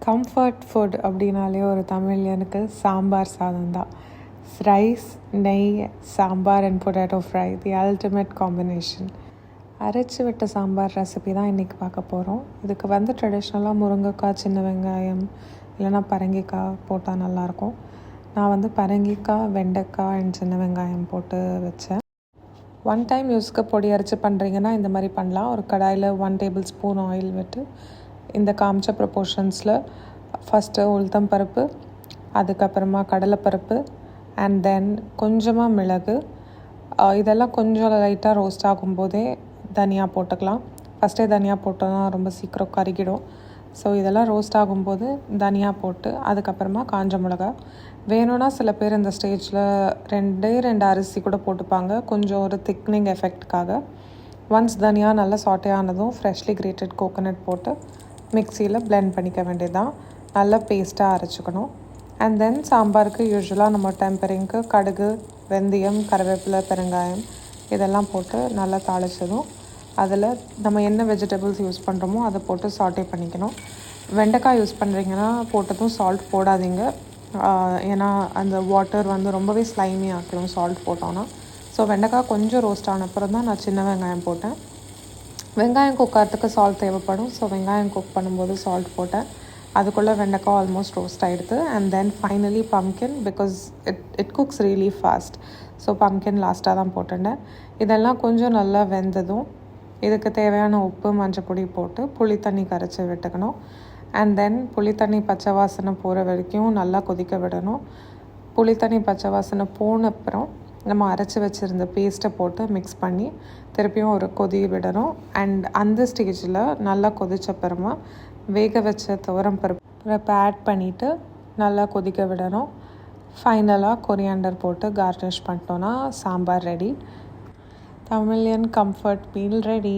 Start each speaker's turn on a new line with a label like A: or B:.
A: Comfort food அப்படின்னாலே ஒரு தமிழியனுக்கு சாம்பார் சாதம் தான். ரைஸ், நெய், sambar and potato fry, the ultimate combination. அரைச்சி விட்ட சாம்பார் ரெசிபி தான் இன்றைக்கி பார்க்க போகிறோம். இதுக்கு வந்து ட்ரெடிஷ்னலாக முருங்கைக்காய், சின்ன வெங்காயம் இல்லைனா பரங்கிக்காய் போட்டால் நல்லாயிருக்கும். நான் வந்து பரங்கிக்காய், வெண்டைக்காய் அண்ட் சின்ன வெங்காயம் போட்டு வச்சேன். ஒன் டைம் யூஸ்க்கு பொடி அரைச்சி பண்ணுறீங்கன்னா இந்த மாதிரி பண்ணலாம். ஒரு கடாயில் 1 டேபிள் ஸ்பூன் ஆயில் விட்டு இந்த காமிச்ச ப்ரொப்போர்ஷன்ஸில் ஃபஸ்ட்டு உளுத்தம் பருப்பு, அதுக்கப்புறமா கடலைப்பருப்பு அண்ட் தென் கொஞ்சமாக மிளகு, இதெல்லாம் கொஞ்சம் லைட்டாக ரோஸ்ட் ஆகும்போதே தனியா போட்டுக்கலாம். ஃபஸ்ட்டே தனியா போட்டோன்னா ரொம்ப சீக்கிரம் கருகிடும். ஸோ இதெல்லாம் ரோஸ்ட் ஆகும்போது தனியா போட்டு அதுக்கப்புறமா காஞ்ச மிளகா வேணும்னா சில பேர் இந்த ஸ்டேஜில் 2 அரிசி கூட போட்டுப்பாங்க, கொஞ்சம் ஒரு திக்னிங் எஃபெக்ட்டுக்காக. ஒன்ஸ் தனியா நல்லா சாட்டே ஆனதும் ஃப்ரெஷ்லி கிரேட்டட் கோகோனட் போட்டு மிக்சியில் பிளெண்ட் பண்ணிக்க வேண்டியதுதான். நல்லா பேஸ்ட்டாக அரைச்சிக்கணும். அண்ட் தென் சாம்பாருக்கு யூஸ்வலாக நம்ம டெம்பரிங்க்கு கடுகு, வெந்தயம், கருவேப்பிலை, பெருங்காயம் இதெல்லாம் போட்டு நல்லா தாளிச்சதும் அதில் நம்ம என்ன வெஜிடபிள்ஸ் யூஸ் பண்ணுறோமோ அதை போட்டு சாட்டே பண்ணிக்கணும். வெண்டைக்காய் யூஸ் பண்ணுறீங்கன்னா போட்டதும் சால்ட் போடாதீங்க, ஏன்னா அந்த வாட்டர் வந்து ரொம்பவே ஸ்லைமி ஆக்கிடும் சால்ட் போட்டோன்னா. ஸோ வெண்டைக்காய் கொஞ்சம் ரோஸ்ட் ஆன அப்புறம் தான் நான் சின்ன வெங்காயம் போட்டேன். வெங்காயம் குக் ஆகிறதுக்கு சால்ட் தேவைப்படும். ஸோ வெங்காயம் குக் பண்ணும்போது சால்ட் போட்டேன். அதுக்குள்ளே வெண்டைக்காய் ஆல்மோஸ்ட் ரோஸ்ட் ஆகிடுது. And then finally pumpkin, because it cooks really fast. So pumpkin லாஸ்ட்டாக தான் போட்டுட்டேன். இதெல்லாம் கொஞ்சம் நல்லா வெந்ததும் இதுக்கு தேவையான உப்பு, மஞ்சள் பொடி போட்டு புளி தண்ணி கரைச்சி விட்டுக்கணும். அண்ட் தென் புளி தண்ணி பச்சை வாசனை போகிற வரைக்கும் நல்லா கொதிக்க விடணும். புளி தண்ணி பச்சை வாசனை போன அப்புறம் நம்ம அரைச்சி வச்சுருந்த பேஸ்ட்டை போட்டு மிக்ஸ் பண்ணி திருப்பியும் ஒரு கொதி விடணும். அண்ட் அந்த ஸ்டேஜில் நல்லா கொதிச்சப்புறமா வேக வச்ச துவரம் பருப்பு ஆட் பண்ணிவிட்டு நல்லா கொதிக்க விடணும். ஃபைனலாக கொரியாண்டர் போட்டு கார்னிஷ் பண்ணிட்டோன்னா sambar ready. Tamilian comfort meal ready.